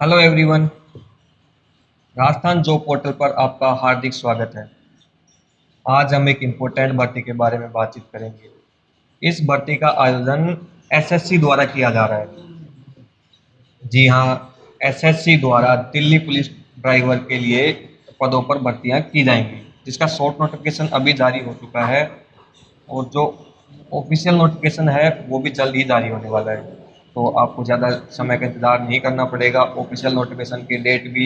Hello everyone. Rajasthan job portal पर आपका हार्दिक स्वागत है। आज हम एक इम्पोर्टेंट भर्ती के बारे में बातचीत करेंगे। इस भर्ती का आयोजन एसएससी द्वारा किया जा रहा है। जी हाँ, एसएससी द्वारा दिल्ली पुलिस ड्राइवर के लिए पदों पर भर्तियां की जाएंगी, जिसका शॉर्ट नोटिफिकेशन अभी जारी हो चुका है और जो ऑफिशियल नोटिफिकेशन है वो भी जल्द ही जारी होने वाला है। तो आपको ज़्यादा समय का इंतज़ार नहीं करना पड़ेगा। ऑफिशियल नोटिफिकेशन की डेट भी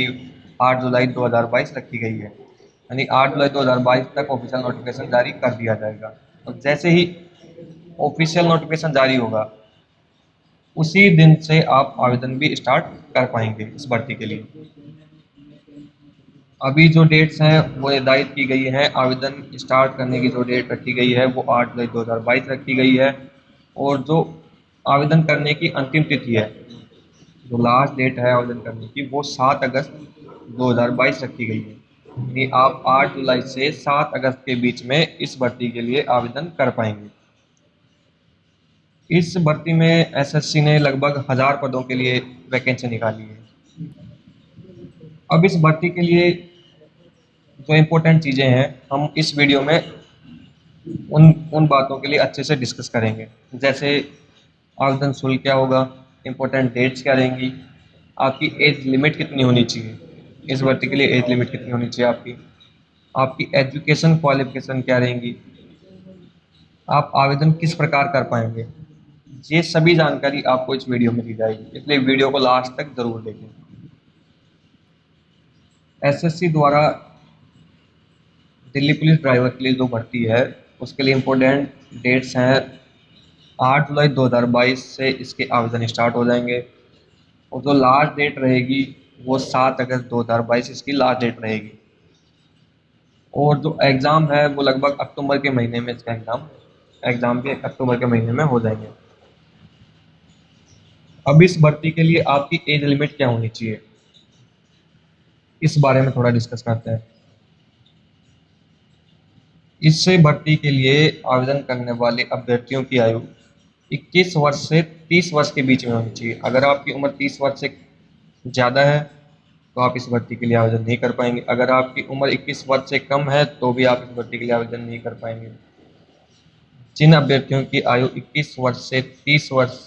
8 जुलाई 2022 रखी गई है, यानी 8 जुलाई 2022 तक ऑफिशियल नोटिफिकेशन जारी कर दिया जाएगा। और जैसे ही ऑफिशियल नोटिफिकेशन जारी होगा उसी दिन से आप आवेदन भी स्टार्ट कर पाएंगे इस भर्ती के लिए। अभी जो डेट्स हैं वो निर्धारित की गई हैं। आवेदन स्टार्ट करने की जो डेट रखी गई है वो 8 जुलाई 2022 रखी गई है। और जो आवेदन करने की अंतिम तिथि है, जो लास्ट डेट है आवेदन करने की, वो 7 अगस्त 2022 रखी गई है। यानी आप 8 जुलाई से 7 अगस्त के बीच में इस भर्ती के लिए आवेदन कर पाएंगे। इस भर्ती में एसएससी ने लगभग 1000 पदों के लिए वैकेंसी निकाली है। अब इस भर्ती के लिए जो इम्पोर्टेंट चीज़ें हैं हम इस वीडियो में उन उन बातों के लिए अच्छे से डिस्कस करेंगे। जैसे आवेदन शुल्क क्या होगा, इम्पोर्टेंट डेट्स क्या रहेंगी, आपकी एज लिमिट कितनी होनी चाहिए, इस भर्ती के लिए एज लिमिट कितनी होनी चाहिए आपकी एजुकेशन क्वालिफिकेशन क्या रहेंगी, आप आवेदन किस प्रकार कर पाएंगे। ये सभी जानकारी आपको इस वीडियो में दी जाएगी, इसलिए वीडियो को लास्ट तक जरूर देखें। एसएससी द्वारा दिल्ली पुलिस ड्राइवर के लिए जो भर्ती है उसके लिए इम्पोर्टेंट डेट्स हैं। 8 जुलाई 2022 से इसके आवेदन स्टार्ट हो जाएंगे और जो लास्ट डेट रहेगी वो 7 अगस्त 2022 इसकी लास्ट डेट रहेगी। और जो एग्ज़ाम है वो लगभग अक्टूबर के महीने में इसका एग्ज़ाम भी अक्टूबर के महीने में हो जाएंगे। अब इस भर्ती के लिए आपकी एज लिमिट क्या होनी चाहिए, इस बारे में थोड़ा डिस्कस करते हैं। इससे भर्ती के लिए आवेदन करने वाले अभ्यर्थियों की आयु 21 वर्ष से 30 वर्ष के बीच में होनी चाहिए। अगर आपकी उम्र 30 वर्ष से ज़्यादा है तो आप इस भर्ती के लिए आवेदन नहीं कर पाएंगे। अगर आपकी उम्र 21 वर्ष से कम है तो भी आप इस भर्ती के लिए आवेदन नहीं कर पाएंगे। जिन अभ्यर्थियों की आयु 21 वर्ष से 30 वर्ष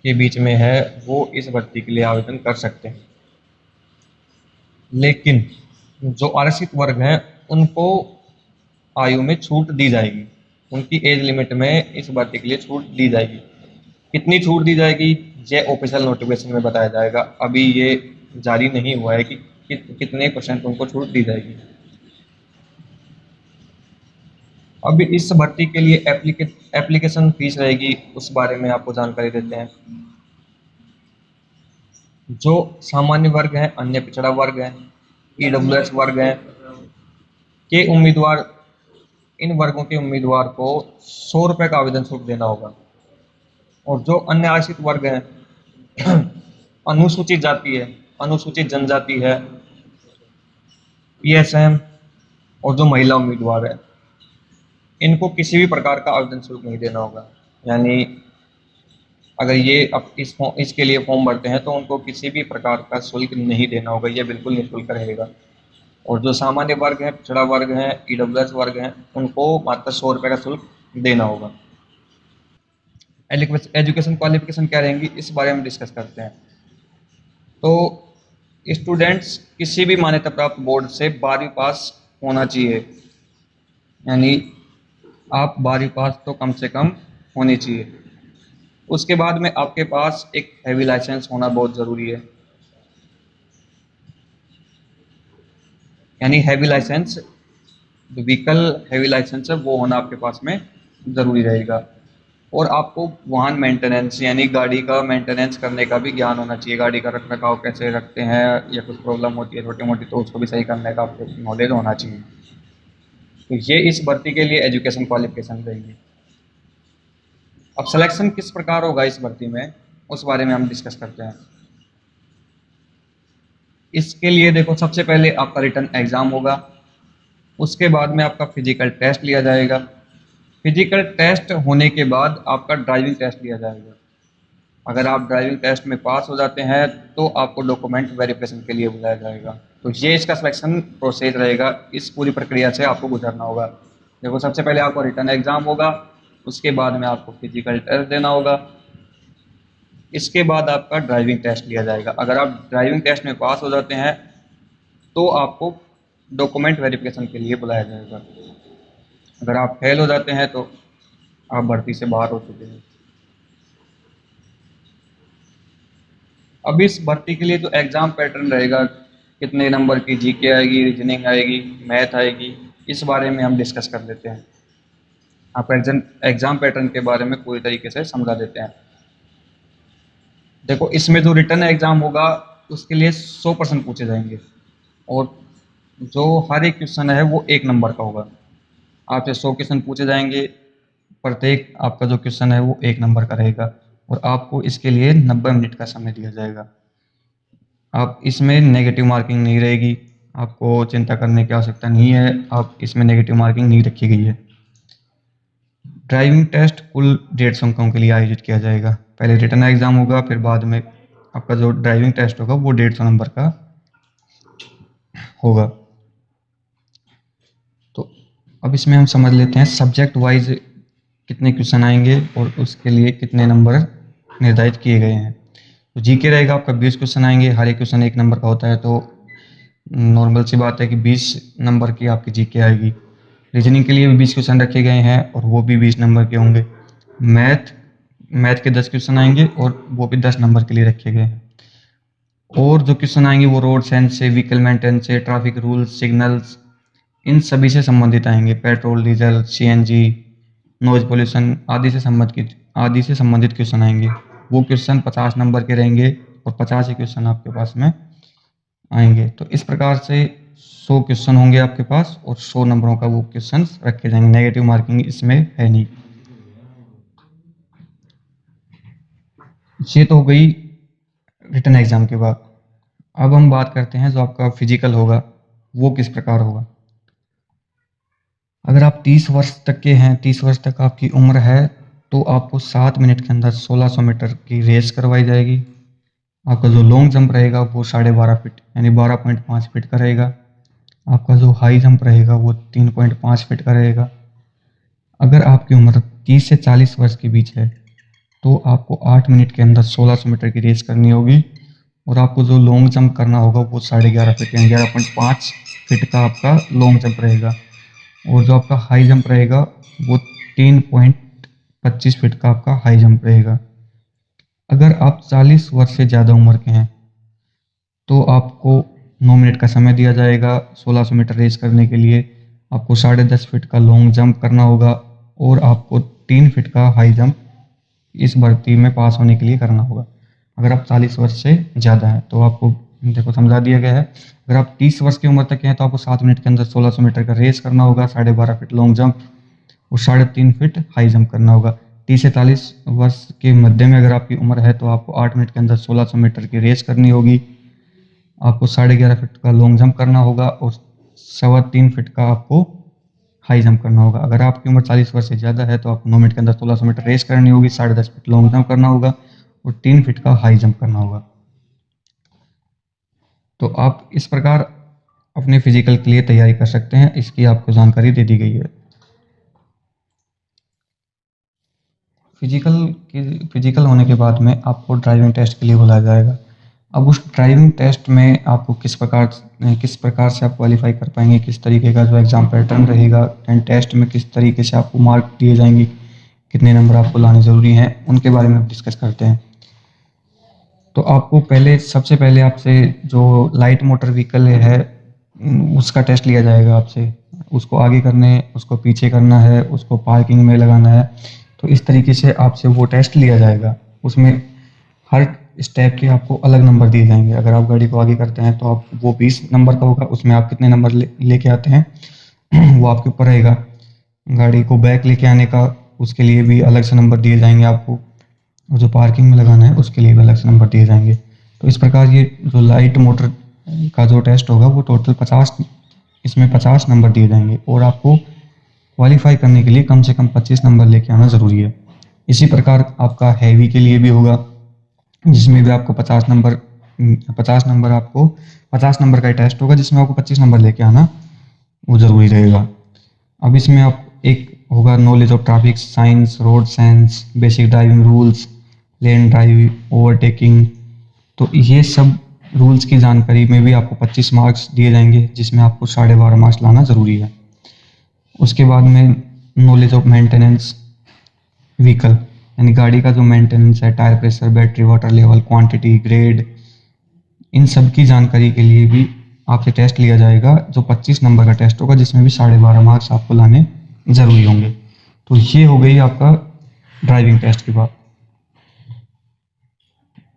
के बीच में है वो इस भर्ती के लिए आवेदन कर सकते हैं। लेकिन जो आरक्षित वर्ग हैं उनको आयु में छूट दी जाएगी, उनकी एज लिमिट में इस भर्ती के लिए छूट दी जाएगी। कितनी छूट दी जाएगी ये ऑफिशियल नोटिफिकेशन में बताया जाएगा। अभी ये जारी नहीं हुआ है कि कितने परसेंट उनको छूट दी जाएगी। अब इस भर्ती के लिए एप्लीकेशन फीस रहेगी, उस बारे में आपको जानकारी देते हैं। जो सामान्य वर्ग है, अन्य पिछड़ा वर्ग है, ईडब्ल्यूएस वर्ग है के उम्मीदवार, इन वर्गों के उम्मीदवार को 100 रुपये का आवेदन शुल्क देना होगा। और जो अन्य आश्रित वर्ग हैं अनुसूचित जाति है, अनुसूचित जनजाति है, पीएसएम और जो महिला उम्मीदवार है, इनको किसी भी प्रकार का आवेदन शुल्क नहीं देना होगा। यानी अगर ये अब इसके लिए फॉर्म भरते हैं तो उनको किसी भी प्रकार का शुल्क नहीं देना होगा, ये बिल्कुल निःशुल्क रहेगा। और जो सामान्य वर्ग है, पिछड़ा वर्ग है, ईडब्ल्यूएस वर्ग है, उनको मात्र 100 रुपये का शुल्क देना होगा। एजुकेशन क्वालिफिकेशन क्या रहेंगी इस बारे में डिस्कस करते हैं। तो स्टूडेंट्स किसी भी मान्यता प्राप्त बोर्ड से 12वीं पास होना चाहिए, यानी आप 12वीं पास तो कम से कम होनी चाहिए। उसके बाद में आपके पास एक हैवी लाइसेंस होना बहुत ज़रूरी है, यानी हैवी लाइसेंस, जो व्हीकल हैवी लाइसेंस है वो होना आपके पास में ज़रूरी रहेगा। और आपको वाहन मेंटेनेंस यानी गाड़ी का मेंटेनेंस करने का भी ज्ञान होना चाहिए। गाड़ी का रख रखाव कैसे रखते हैं या कुछ प्रॉब्लम होती है छोटी मोटी तो उसको भी सही करने का आपको नॉलेज होना चाहिए। तो ये इस भर्ती के लिए एजुकेशन क्वालिफिकेशन रहेगी। अब सिलेक्शन किस प्रकार होगा इस भर्ती में, उस बारे में हम डिस्कस करते हैं। इसके लिए देखो, सबसे पहले आपका रिटन एग्ज़ाम होगा, उसके बाद में आपका फिजिकल टेस्ट लिया जाएगा। फिजिकल टेस्ट होने के बाद आपका ड्राइविंग टेस्ट लिया जाएगा। अगर आप ड्राइविंग टेस्ट में पास हो जाते हैं तो आपको डॉक्यूमेंट वेरिफिकेशन के लिए बुलाया जाएगा। तो ये इसका सिलेक्शन प्रोसेस रहेगा। इस पूरी प्रक्रिया से आपको गुजरना होगा। देखो, सबसे पहले आपको रिटन एग्ज़ाम होगा, उसके बाद में आपको फिजिकल टेस्ट देना होगा, इसके बाद आपका ड्राइविंग टेस्ट लिया जाएगा। अगर आप ड्राइविंग टेस्ट में पास हो जाते हैं तो आपको डॉक्यूमेंट वेरिफिकेशन के लिए बुलाया जाएगा। अगर आप फेल हो जाते हैं तो आप भर्ती से बाहर हो चुके हैं। अब इस भर्ती के लिए जो एग्ज़ाम पैटर्न रहेगा, कितने नंबर की जीके आएगी, रीजनिंग आएगी, मैथ आएगी, इस बारे में हम डिस्कस कर लेते हैं। आप एग्ज़ाम पैटर्न के बारे में पूरी तरीके से समझा देते हैं। देखो, इसमें जो रिटन एग्ज़ाम होगा उसके लिए 100% पूछे जाएंगे और जो हर एक क्वेश्चन है वो 1 नंबर का होगा। आपसे 100 क्वेश्चन पूछे जाएंगे, प्रत्येक आपका जो क्वेश्चन है वो 1 नंबर का रहेगा और आपको इसके लिए 90 मिनट का समय दिया जाएगा। आप इसमें नेगेटिव मार्किंग नहीं रहेगी, आपको चिंता करने की आवश्यकता नहीं है, आप इसमें नेगेटिव मार्किंग नहीं रखी गई है। ड्राइविंग टेस्ट कुल 150 अंकों के लिए आयोजित किया जाएगा। पहले रिटन एग्ज़ाम होगा, फिर बाद में आपका जो ड्राइविंग टेस्ट होगा वो 150 नंबर का होगा। तो अब इसमें हम समझ लेते हैं सब्जेक्ट वाइज कितने क्वेश्चन आएंगे और उसके लिए कितने नंबर निर्धारित किए गए हैं। तो जीके रहेगा आपका 20 क्वेश्चन आएंगे, हर एक क्वेश्चन 1 नंबर का होता है, तो नॉर्मल सी बात है कि 20 नंबर की आपकी जीके आएगी। रीजनिंग के लिए भी 20 क्वेश्चन रखे गए हैं और वो भी 20 नंबर के होंगे। मैथ के 10 क्वेश्चन आएंगे और वो भी 10 नंबर के लिए रखे गए हैं। और जो क्वेश्चन आएंगे वो रोड साइंस से, व्हीकल मेंटेनेंस से, ट्रैफिक रूल्स, सिग्नल्स, इन सभी से संबंधित आएंगे। Petrol, diesel, CNG, noise pollution आदि से संबंधित क्वेश्चन आएंगे। वो क्वेश्चन 50 नंबर के रहेंगे और 50 ही क्वेश्चन आपके पास में आएंगे। तो इस प्रकार से 100 क्वेश्चन होंगे आपके पास और 100 नंबरों का वो क्वेश्चन रखे जाएंगे। नेगेटिव मार्किंग इसमें है नहीं। ये तो हो गई रिटन एग्जाम के बाद। अब हम बात करते हैं जो आपका फिजिकल होगा वो किस प्रकार होगा। अगर आप 30 वर्ष तक के हैं, 30 वर्ष तक आपकी उम्र है, तो आपको 7 मिनट के अंदर 1600 मीटर की रेस करवाई जाएगी। आपका जो लॉन्ग जंप रहेगा वो 12.5 फीट यानी 12.5 फीट का रहेगा। आपका जो हाई जंप रहेगा वो 3.5 फीट का रहेगा। अगर आपकी उम्र 30 से 40 वर्ष के बीच है तो आपको 8 मिनट के अंदर 1600 मीटर की रेस करनी होगी और आपको जो लॉन्ग जंप करना होगा वो 11.5 फीट यानी 11.5 फीट का आपका लॉन्ग जंप रहेगा और जो आपका हाई जंप रहेगा वो 3.25 फीट का आपका हाई जंप रहेगा। अगर आप 40 वर्ष से ज़्यादा उम्र के हैं तो आपको 9 मिनट का समय दिया जाएगा 1600 मीटर रेस करने के लिए। आपको 10.5 फीट का लॉन्ग जंप करना होगा और आपको 3 फीट का हाई जंप इस भर्ती में पास होने के लिए करना होगा। अगर आप 40 वर्ष से ज़्यादा हैं तो आपको देखो समझा दिया गया है। अगर आप 30 वर्ष की उम्र तक के हैं तो आपको 7 मिनट के अंदर 1600 मीटर का रेस करना होगा, 12.5 फीट लॉन्ग जंप और 3.5 फीट हाई जंप करना होगा। 30 से 40 वर्ष के मध्य में अगर आपकी उम्र है तो आपको 8 मिनट के अंदर 1600 मीटर की रेस करनी होगी। आपको 11.5 फीट का लॉन्ग जंप करना होगा और 3.25 फीट का आपको हाई जंप करना होगा। अगर आपकी उम्र 40 वर्ष से ज़्यादा है तो आपको 9 मिनट के अंदर 1600 मीटर रेस करनी होगी, 10.5 फीट लॉन्ग जंप करना होगा और 3 फीट का हाई जंप करना होगा। तो आप इस प्रकार अपने फिजिकल के लिए तैयारी कर सकते हैं। इसकी आपको जानकारी दे दी गई है। फिजिकल होने के बाद में आपको ड्राइविंग टेस्ट के लिए बुलाया जाएगा। अब उस ड्राइविंग टेस्ट में आपको किस प्रकार से आप क्वालिफाई कर पाएंगे, किस तरीके का जो एग्ज़ाम पैटर्न रहेगा, एंड टेस्ट में किस तरीके से आपको मार्क दिए जाएंगे, कितने नंबर आपको लाने ज़रूरी हैं, उनके बारे में डिस्कस करते हैं। तो आपको सबसे पहले आपसे जो लाइट मोटर व्हीकल है उसका टेस्ट लिया जाएगा आपसे। उसको आगे करने, उसको पीछे करना है, उसको पार्किंग में लगाना है, तो इस तरीके से आपसे वो टेस्ट लिया जाएगा। उसमें हर स्टेप के आपको अलग नंबर दिए जाएंगे। अगर आप गाड़ी को आगे करते हैं तो आप वो 20 नंबर का होगा, उसमें आप कितने नंबर लेके आते हैं वो आपके ऊपर रहेगा। गाड़ी को बैक लेके आने का उसके लिए भी अलग से नंबर दिए जाएंगे आपको, और जो पार्किंग में लगाना है उसके लिए भी अलग से नंबर दिए जाएंगे। तो इस प्रकार ये जो लाइट मोटर का जो टेस्ट होगा वो टोटल 50 नंबर दिए जाएंगे और आपको क्वालिफाई करने के लिए कम से कम 25 नंबर लेके आना ज़रूरी है। इसी प्रकार आपका हैवी के लिए भी होगा। जिसमें भी आपको 50 नंबर का टेस्ट होगा, जिसमें आपको 25 नंबर लेके आना वो ज़रूरी रहेगा। अब इसमें आप एक होगा knowledge of traffic science, road science, basic driving rules, lane drive, overtaking. तो ये सब रूल्स की जानकारी में भी आपको 25 मार्क्स दिए जाएंगे, जिसमें आपको 12.5 मार्क्स लाना ज़रूरी है। उसके बाद में नॉलेज ऑफ मेंटेनेंस व्हीकल, यानी गाड़ी का जो मेंटेनेंस है, tyre pressure, battery water level, quantity, grade, इन सब की जानकारी के लिए भी आपसे टेस्ट लिया जाएगा, जो 25 नंबर का टेस्ट होगा, जिसमें भी 12.5 मार्क्स आपको लाने ज़रूरी होंगे। तो ये हो गई आपका ड्राइविंग टेस्ट की बात।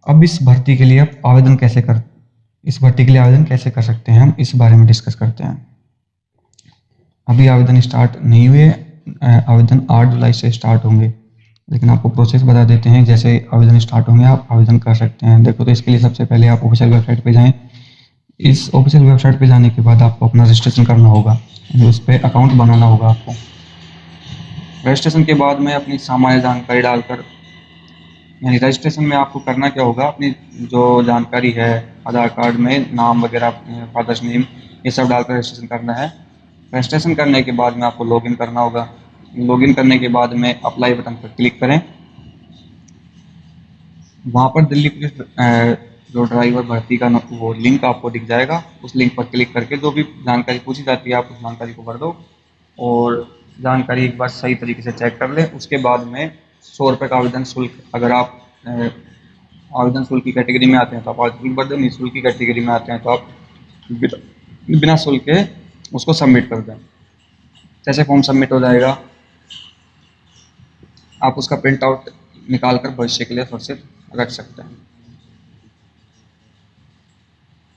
अब इस भर्ती के लिए इस भर्ती के लिए आवेदन कैसे कर सकते हैं, हम इस बारे में डिस्कस करते हैं। अभी आवेदन स्टार्ट नहीं हुए, आवेदन 8 जुलाई से स्टार्ट होंगे, लेकिन आपको प्रोसेस बता देते हैं। जैसे आवेदन स्टार्ट होंगे आप आवेदन कर सकते हैं। देखो, तो इसके लिए सबसे पहले आप ऑफिशियल वेबसाइट पे जाएं। इस ऑफिशियल वेबसाइट पे जाने के बाद आपको अपना रजिस्ट्रेशन करना होगा, यानी उस पर अकाउंट बनाना होगा आपको। रजिस्ट्रेशन के बाद में अपनी सामान्य जानकारी डालकर, यानी रजिस्ट्रेशन में आपको करना क्या होगा, अपनी जो जानकारी है आधार कार्ड में नाम वगैरह, फादर्स नेम, ये सब डालकर रजिस्ट्रेशन करना है। रजिस्ट्रेशन करने के बाद में आपको लॉगिन करना होगा। लॉगिन करने के बाद में अप्लाई बटन पर क्लिक करें। वहाँ पर दिल्ली पुलिस जो ड्राइवर भर्ती का वो लिंक आपको दिख जाएगा। उस लिंक पर क्लिक करके जो भी जानकारी पूछी जाती है आप उस जानकारी को भर दो, और जानकारी एक बार सही तरीके से चेक कर लें। उसके बाद में 100 रुपये का आवेदन शुल्क, अगर आप आवेदन शुल्क की कैटेगरी में आते हैं तो आप आवेदन शुल्क भर दें, निःशुल्क की कैटेगरी में आते हैं तो आप बिना शुल्क के उसको सबमिट कर दें। जैसे फॉर्म सबमिट हो जाएगा, आप उसका प्रिंट आउट निकाल कर भविष्य के लिए सुरक्षित रख सकते हैं।